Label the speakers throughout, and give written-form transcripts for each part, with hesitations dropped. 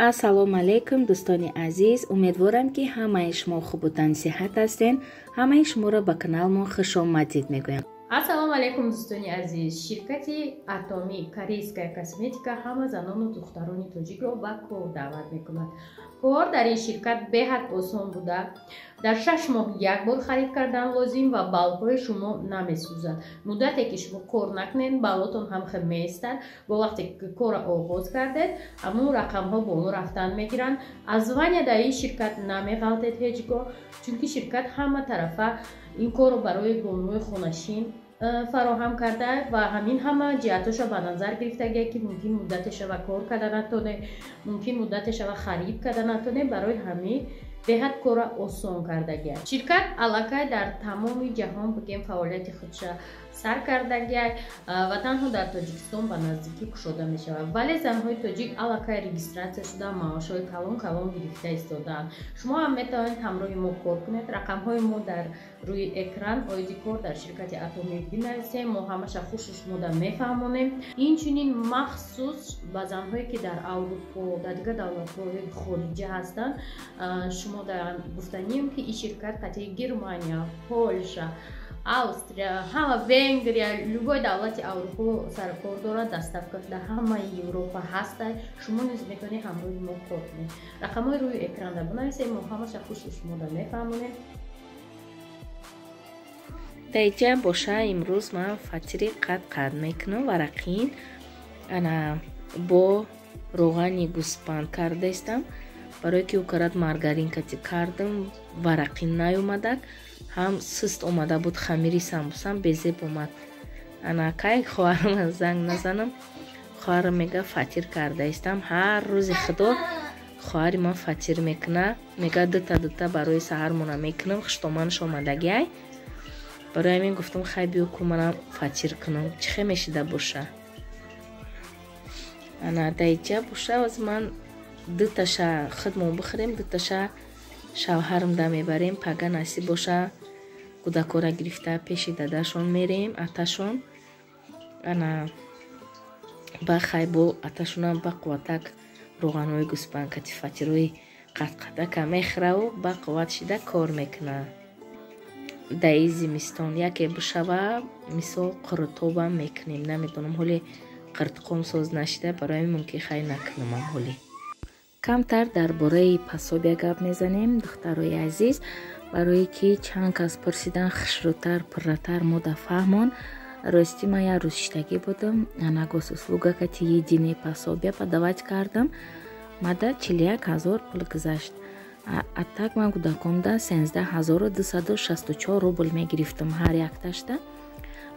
Speaker 1: ассалому алайкум дӯстони азиз, умедворам ки ҳамаи шумо хубу тансиҳат ҳастен. ҳамаи шуморо ба каналмон хушомадид мегӯям.
Speaker 2: ассалому алайкум дӯстони азиз. Ширкати Атоми корейская косметика ҳама занону духтарони тоҷикро ба кор даъват мекунад. Кор дар ин ширкат беҳад осон буда, дар 6 моҳ як бор харид кардан лозим ва балҳои шумо намесӯзад. Муддате ки шумо кор накунед, балҳотон ҳам хел меистад. Бо вақте ки кора оғоз кардед, ҳамун рақамҳо боло рафтан мегиранд. Аз ваня дар ин ширкат намеғалтед ҳеҷ гоҳ, чунки ширкат ҳама тарафа ин корро барои бонуи хонашин фароҳам карда ва ҳамин ҳама ҷиҳатоша ба назар гирифтагия ки мумкин муддатешава кор карда натонед, мумкин муддатешава харид карда натонед, барои ҳамин беҳад кора осон кардагия. Ширкат аллакай дар тамоми ҷаҳон бигем фаъолияти худша сар кардагия ва танҳо дар Тоҷикистон ба наздикӣ кушода мешавад. Вале занҳои тоҷик аллакай регистратсия шуда маошҳои калон гирифта истодаанд. Шумо ҳам метавонед ҳамроҳи мо кор кунед. Рақамҳои мо дар рӯи экран оиди кор дар ширкати Атоми бинависем. Мо ҳамаша хушу шумода мефаҳмонем. Инчунин махсус ба занҳое ки дар Аврупо, дар дигар давлатҳои хориҷа ҳастанд, шумо дар гуфтанiem ки ин ширкат қатъи Германия, Польша, Австрия, ҳама Венгрия, любой давлати Аврупо саркор дорад, доставка дар ҳамаи Европа ҳастад. Шумо низ метавонед ҳамроҳи мо кор кунед. Рақамҳои рӯи экранда бинависед, мо ҳамаша хушу шумода мефаҳмонем.
Speaker 1: Дайҷа боша имрӯз ман фатири қат мекунам варақин ана бо роғани гӯспанд кардаистам. Барое ки укарат маргарин кати кардам, варақин наёмадак, ҳам сист омада буд, хамири самбусам безеб омад. Ана кай хоҳарам занг назанам, хоҳарам мега фатир кардаистам. Ҳар рӯзи худо хоҳари ман фатир мекуна, мега дита барои саҳармона мекунам, хуштоманш омадагиай. Барои ҳамин гуфтам хай биё ку манам фатир кунам, чӣ хе мешида боша. Ана дайҷа боша аз ман диташа худмо бихӯрем, диташа шавҳарам да мебарем, пага насиб боша кӯдакора гирифта пеши дадашон мерем, аташон ана ба хай бо аташонам ба қувватак роғанои гӯспанд кати фатирои қатака мехӯраву ба қувват шида кор мекуна. Даи зимистон яке бишава мисол қуртобам мекунем, намедонам ҳоле қиртқом соз нашида, барои ҳамин мумкин хай накунам ҳоле. Камтар дар бораи пособия гап мезанем духтарои азиз, барое ки чанд кас пурсидан хушрӯтар пурратар мода фаҳмон. Рости ман як рӯз иштагӣ будам, ана госуслуга кати едине пособия подавать кардам, мада 41 000 пул гузашт. А так ман кӯдаконда 13 264 рубл мегирифтам ҳар якташта,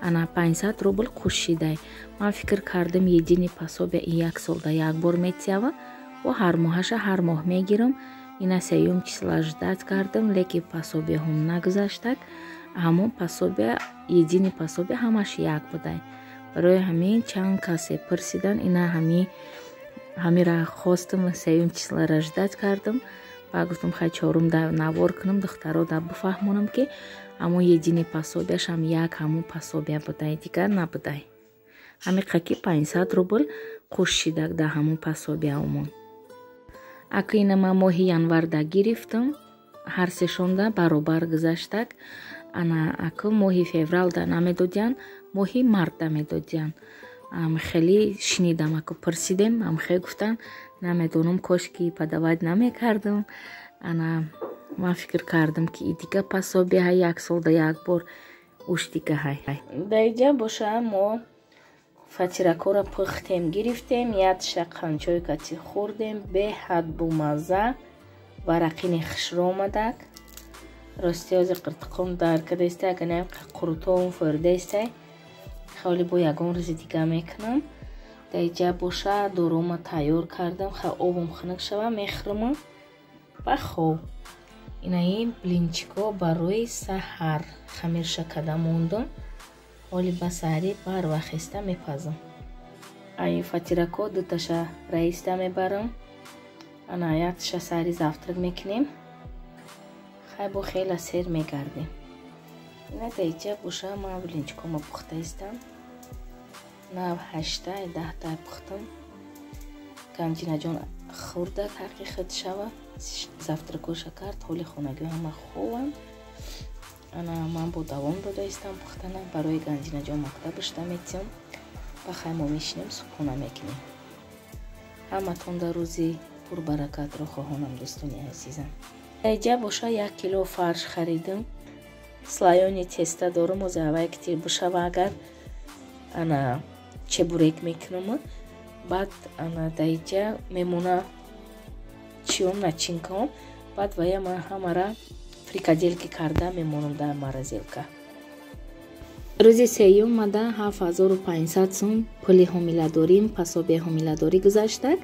Speaker 1: ана 500 рубл кушидай. Ман фикр кардам едине пособия ин як солда як бор метиява, ва ҳар моҳаша ҳар моҳ мегирам. Ина сеюм числа ждат кардам, леки пособияҳом нагузаштак. Ҳамон пособия едине пособия ҳамаш як будай. Барои ҳамин чанд касе пурсидан, ина ҳамира хостам, сеюм числара ждат кардам. Ба гуфтам хай чорум да навор кунам, духтаро да бифаҳмонам ки ҳамон едине пособияшам як ҳамон пособия будай, дигар набудай. Ҳамиқаки 500 рубл қуш шидак да ҳамон пособияомон. Ака ина ман моҳи январда гирифтам, ҳар сешонда баробар гузаштак. Ана ака моҳи февралда намедодиян, моҳи мартда медодиян. Хеле шинидам, ака пурсидем, хеле гуфтан намедонам, кошки подавать намекардам. Ана ман фикр кардам ки дигар пособия як солда як бор уш дига ҳай. Дайҷа боша мо фатиракора пухтем гирифтем, ядша қанчои кати хӯрдем, беҳад бумазза, варақини хушро омадак. Рости ҳозир қиртиқом даркадаистай, аганам қуртом фӯрдаистай, хали бо ягон рӯзи дига мекунам. Дайҷа боша дорома тайёр кардам, хай обам хунук шава мехӯрам ба хоб. Инаи блинчико барои саҳар хамирша када мондам, ҳоли ба саҳарӣ барвахеста мепазам. Ай фатирако дуташа раиста мебарам, ана якташа саҳари завтрак мекунем, хай бо хела сер мегардем. Ина дайҷа боша ман блинчикома пухтаистам, нав 8 10 пухтам. Камҷинаҷон хурда тақиқат шава завтракоша кард ҳоли хонагӣ ҳама хубанд. ана ман бо давом дода истам пухтана барои ганҷинаҷон мактаб ишта метиҳам бахай мо мешинем субҳона мекунем. ҳаматон дар рӯзи пурбаракатро хоҳонам дӯстони азизам. эҷа боша 1 кило фарш харидам. слоёни теста дорум ози аввай китир бишава агар ана чебурек мекунам. баъд ана даиҷа мемона чиём начинкаом. баъд вая ман ҳамара фрикаделки карда мемонам дар морозилка. рӯзи сеюм мада 7500 сум пули ҳомиладорим пасоби ҳомиладорӣ гузаштак.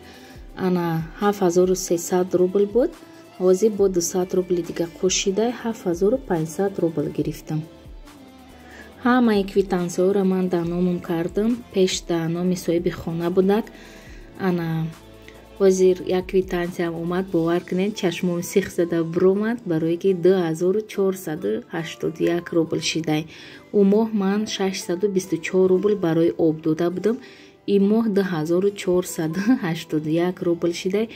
Speaker 1: ана 7300 рубл буд. ҳозир бо 200 рубли дига қӯшида 7500 рубл гирифтам. ҳамаи квитансияҳоро ман дар номам кардам. пеш дар номи соҳиби хона будак. ана ҳозир як квитансияам омад, бовар кунед, чашмом сих зада биромад, барое ки 2481 рубл шидай. у моҳ ман 624 рубл барои об дода будам. ин моҳ 2481 рубл шидай.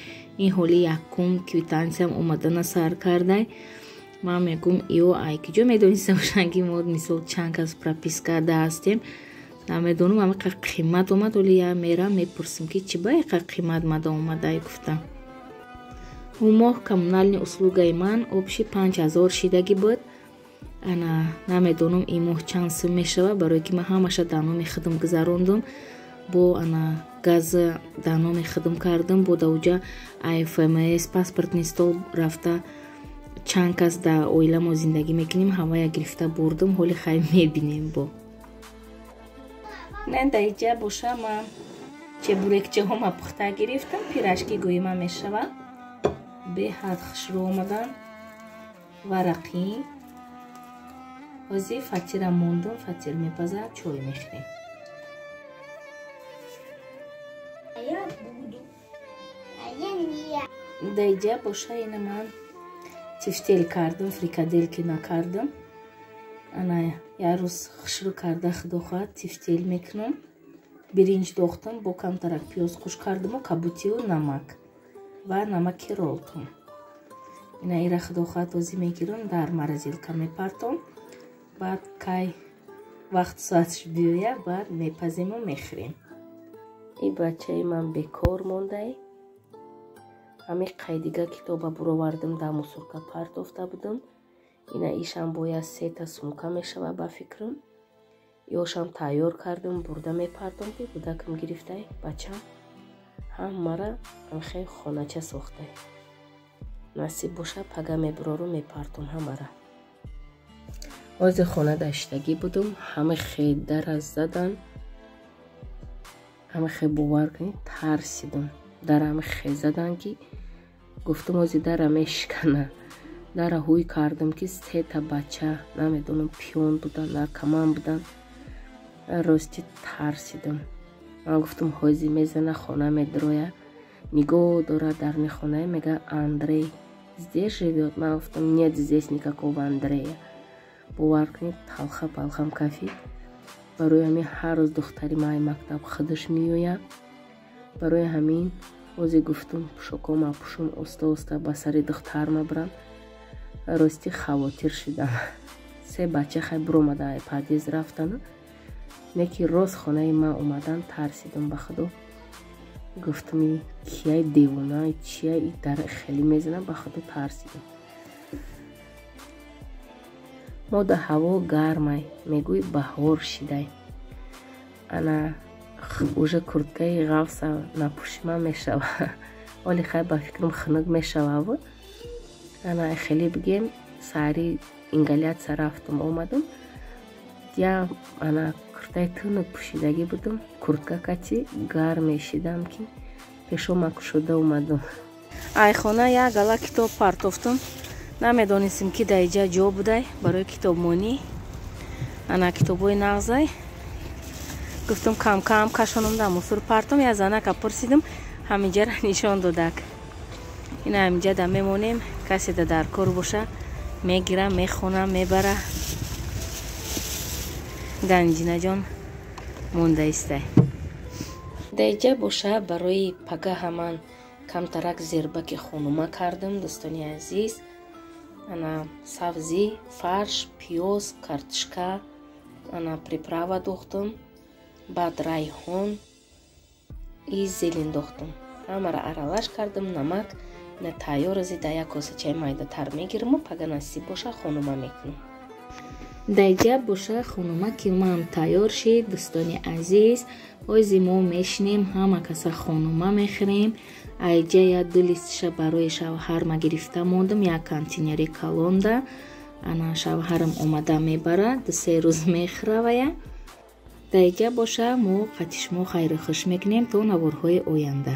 Speaker 1: ин ҳоли якум квитансияам омадана сар кардай. ман мегум иё ай киҷо медониста бошанд ки мо мисол чанд кас прописка карда ҳастем. намедонам амақа қимат омад. ҳоли я мерам мепурсим ки чӣ ба яқа қимат мада омадай гуфта. у моҳ коммунальни услугаи ман обши 5000 шидагӣ буд. ана намедонам ин моҳ чанд сум мешава, барое ки ман ҳамаша дар номи худам гузарондам. бо ана газ дар номи худам кардам. бо давҷа АФМС паспортни стол рафта чанд кас дар оила мо зиндагӣ мекунем, ҳамая гирифта бурдам. ҳоли хай мебинем бо не даиҷа боша ман чебурекчаҳома пухта гирифтам. пирашки гӯима мешава беҳад хушрӯ омадан ва рақим. ҳозир фатира мондам, фатир мепазад, чой мехӯрем. даиҷа боша ина ман тифтел кардам, фрикаделки накардам. ана як рӯз хушрӯ карда худо хоҳад тифтел мекунам. биринҷ дохтам бо камтарак пиёз хуш кардаму кабутию намак ва намаки ролтон. ина ира худо хоҳад ҳозир мегирам дар морозилка мепартом. баъд кай вақт соатш биёя баъд мепазему мехӯрем. ин бачаи ман бекор мондай. ҳамин қайдига китоба буровардам дар мусорка партофта будам. ина ишам бояд 3 та сумка мешава ба фикрам. ёшам тайёр кардам бурда мепартом ки кӯдакам гирифтай бачам ҳамара амхел хонача сохтай. насиб боша пага мебурору мепартом ҳамара. ҳозир хона даштагӣ будам. ҳама хел дара задан. ҳама хел бовар кунед тарсидам. дара ҳама хел задан ки гуфтам ҳозир дара мешикана. дара ҳуй кардам ки 3 та бача намедонам пиён будан наркоман будан. рости тарсидам. ман гуфтам ҳозир мезана хона медроя. нигоҳ дора дар мехонае мега Андрей здесь живет. ман гуфтам нет здесь никакого Андрея. бовар кунед талха палхам кафид. барои ҳамин ҳар рӯз духтари ман мактаб худаш меояд. барои ҳамин ҳозир гуфтам пӯшокома пӯшам оста оста ба сари духтар мабарам. рости хавотир шудам. 3 бача хай биромада ай падъезд рафтану не ки рост хонаи ман омадан тарсидам ба худо. гуфтам кияй девона чия и дара хеле мезана ба худо тарсидам. мода ҳаво гармай мегӯй баҳор шидай. ана уже курткаи ғафса напӯшима мешава. оли хай ба фикрам хунук мешава. ана хеле бигем сари ингалятсия рафтам омадам. я ана куртаи тунук пӯшидагӣ будам. куртка кати гарм мешидам ки пешома кушода омадам. айхона як гала китоб партофтам. намедонистем ки дар иҷа ҷо будай барои китобмонӣ. ана китобҳои нағзай гуфтам кам кам кашонам дар мусор партом. я занака пурсидам ҳамиҷара нишон додак. ина ҳамиҷа да мемонем. касе да дар кор боша мегира мехона мебара. ганҷинаҷон монда истай. дар иҷа боша барои пагаҳа ман камтарак зербаки хонума кардам. Дӯстони азиз, ана сабзӣ, фарш, пиёз, картишка, ана приправа дохтам, баъд райҳон и зелен дохтам. Ҳамаро аралаш кардам, намак. Ина тайёр ази да як коса чай майдатар мегирам, пага насиб боша хонума мекунам. Дайҷа боша хонума килмаам тайёр шид. Дӯстони азиз, ози мо мешинем, ҳама каса хонума мехӯрем. Айҷа як ду листиша барои шавҳарма гирифта модам, як контейнери калонда. Ана шавҳарам омада мебара, ду-се рӯз мехӯравая. Дайҷа боша мо қатишмо хайру хуш мекунем то наворҳои оянда.